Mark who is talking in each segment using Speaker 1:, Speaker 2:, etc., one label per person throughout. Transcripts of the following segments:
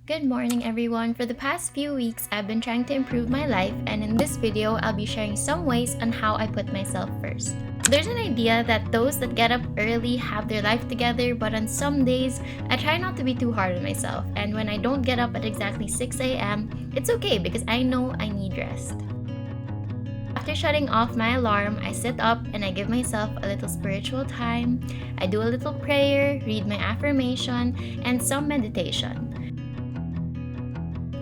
Speaker 1: Good morning everyone. For the past few weeks, I've been trying to improve my life, and in this video, I'll be sharing some ways on how I put myself first. There's an idea that those that get up early have their life together, but on some days, I try not to be too hard on myself, and when I don't get up at exactly 6 a.m., it's okay because I know I need rest. After shutting off my alarm, I sit up and I give myself a little spiritual time. I do a little prayer, read my affirmation, and some meditation.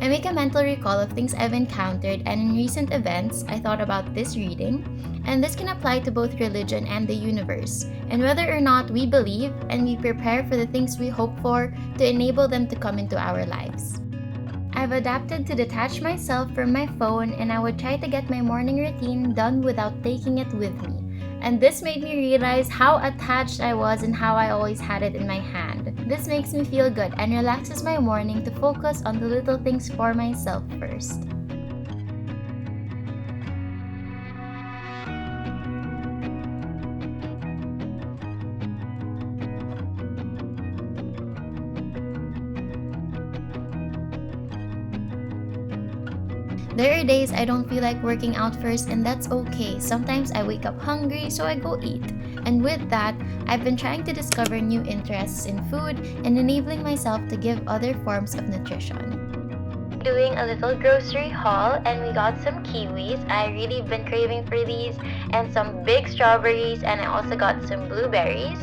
Speaker 1: I make a mental recall of things I've encountered, and in recent events, I thought about this reading, and this can apply to both religion and the universe, and whether or not we believe and we prepare for the things we hope for to enable them to come into our lives. I've adapted to detach myself from my phone, and I would try to get my morning routine done without taking it with me. And this made me realize how attached I was and how I always had it in my hand. This makes me feel good and relaxes my morning to focus on the little things for myself first. There are days I don't feel like working out first, and that's okay. Sometimes I wake up hungry, so I go eat. And with that, I've been trying to discover new interests in food and enabling myself to give other forms of nutrition. Doing a little grocery haul, and we got some kiwis. I really been craving for these, and some big strawberries, and I also got some blueberries.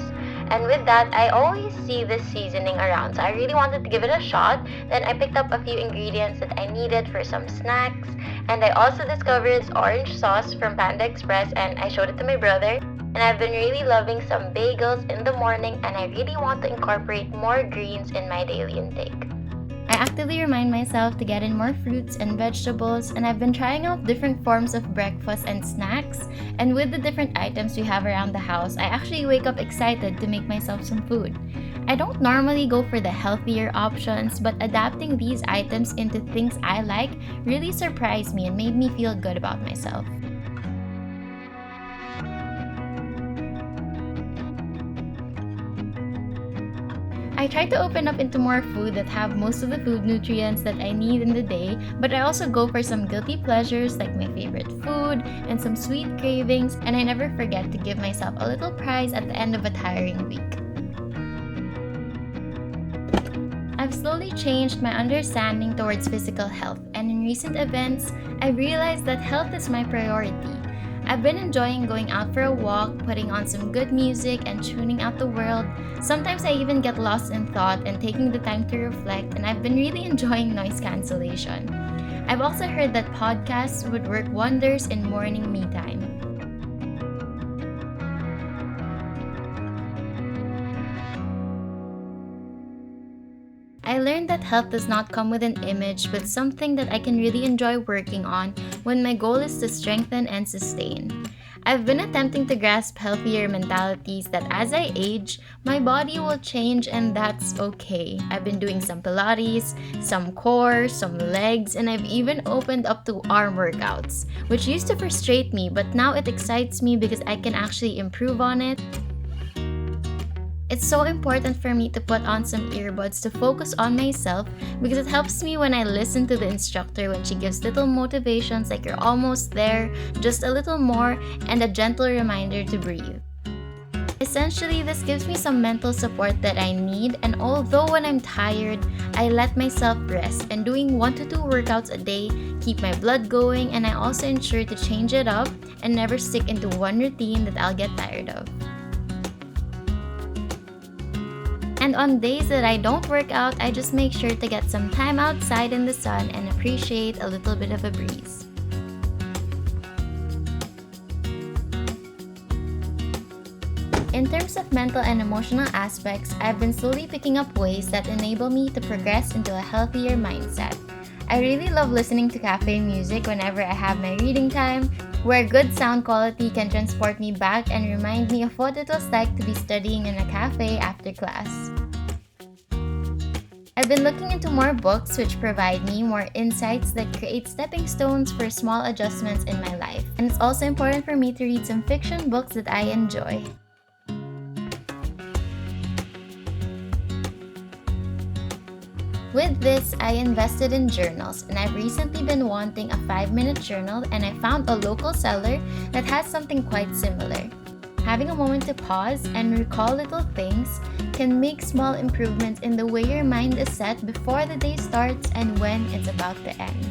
Speaker 1: And with that, I always see this seasoning around, so I really wanted to give it a shot. Then I picked up a few ingredients that I needed for some snacks, and I also discovered orange sauce from Panda Express, and I showed it to my brother. And I've been really loving some bagels in the morning, and I really want to incorporate more greens in my daily intake. I actively remind myself to get in more fruits and vegetables, and I've been trying out different forms of breakfast and snacks, and with the different items we have around the house, I actually wake up excited to make myself some food. I don't normally go for the healthier options, but adapting these items into things I like really surprised me and made me feel good about myself. I try to open up into more food that have most of the food nutrients that I need in the day, but I also go for some guilty pleasures like my favorite food and some sweet cravings, and I never forget to give myself a little prize at the end of a tiring week. I've slowly changed my understanding towards physical health, and in recent events, I realized that health is my priority. I've been enjoying going out for a walk, putting on some good music, and tuning out the world. Sometimes I even get lost in thought and taking the time to reflect, and I've been really enjoying noise cancellation. I've also heard that podcasts would work wonders in morning me time. I learned that health does not come with an image, but something that I can really enjoy working on when my goal is to strengthen and sustain. I've been attempting to grasp healthier mentalities that as I age, my body will change and that's okay. I've been doing some Pilates, some core, some legs, and I've even opened up to arm workouts, which used to frustrate me, but now it excites me because I can actually improve on it. It's so important for me to put on some earbuds to focus on myself because it helps me when I listen to the instructor when she gives little motivations like you're almost there, just a little more, and a gentle reminder to breathe. Essentially, this gives me some mental support that I need, and although when I'm tired, I let myself rest, and doing 1 to 2 workouts a day keep my blood going, and I also ensure to change it up and never stick into one routine that I'll get tired of. And on days that I don't work out, I just make sure to get some time outside in the sun and appreciate a little bit of a breeze. In terms of mental and emotional aspects, I've been slowly picking up ways that enable me to progress into a healthier mindset. I really love listening to cafe music whenever I have my reading time, where good sound quality can transport me back and remind me of what it was like to be studying in a cafe after class. I've been looking into more books which provide me more insights that create stepping stones for small adjustments in my life. And it's also important for me to read some fiction books that I enjoy. With this, I invested in journals, and I've recently been wanting a 5-minute journal, and I found a local seller that has something quite similar. Having a moment to pause and recall little things can make small improvements in the way your mind is set before the day starts and when it's about to end.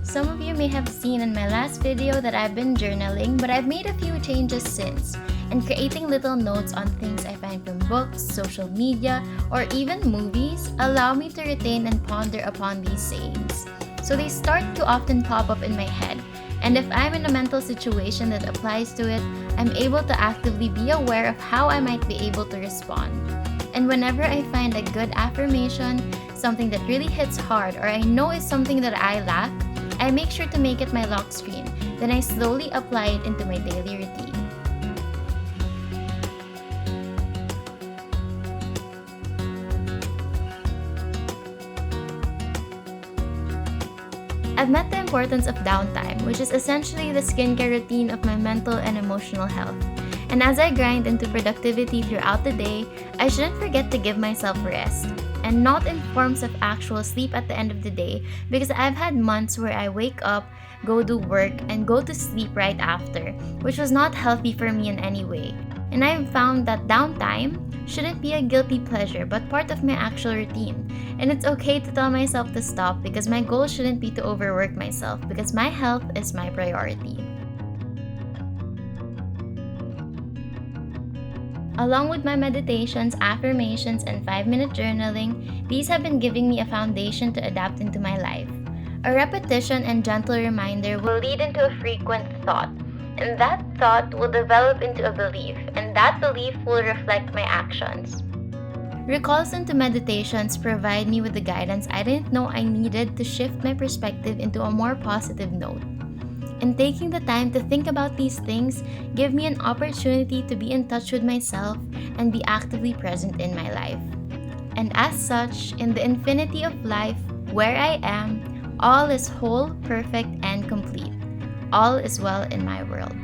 Speaker 1: Some of you may have seen in my last video that I've been journaling, but I've made a few changes since, and creating little notes on things I find from books, social media, or even movies allow me to retain and ponder upon these sayings. So they start to often pop up in my head, and if I'm in a mental situation that applies to it, I'm able to actively be aware of how I might be able to respond. And whenever I find a good affirmation, something that really hits hard, or I know is something that I lack, I make sure to make it my lock screen, then I slowly apply it into my daily routine. I've met the importance of downtime, which is essentially the skincare routine of my mental and emotional health. And as I grind into productivity throughout the day, I shouldn't forget to give myself rest. And not in forms of actual sleep at the end of the day, because I've had months where I wake up, go do work, and go to sleep right after, which was not healthy for me in any way. And I've found that downtime shouldn't be a guilty pleasure, but part of my actual routine. And it's okay to tell myself to stop, because my goal shouldn't be to overwork myself, because my health is my priority. Along with my meditations, affirmations, and 5-minute journaling, these have been giving me a foundation to adapt into my life. A repetition and gentle reminder will lead into a frequent thought, and that thought will develop into a belief, and that belief will reflect my actions. Recalls into meditations provide me with the guidance I didn't know I needed to shift my perspective into a more positive note. And taking the time to think about these things give me an opportunity to be in touch with myself and be actively present in my life. And as such, in the infinity of life, where I am, all is whole, perfect, and complete. All is well in my world.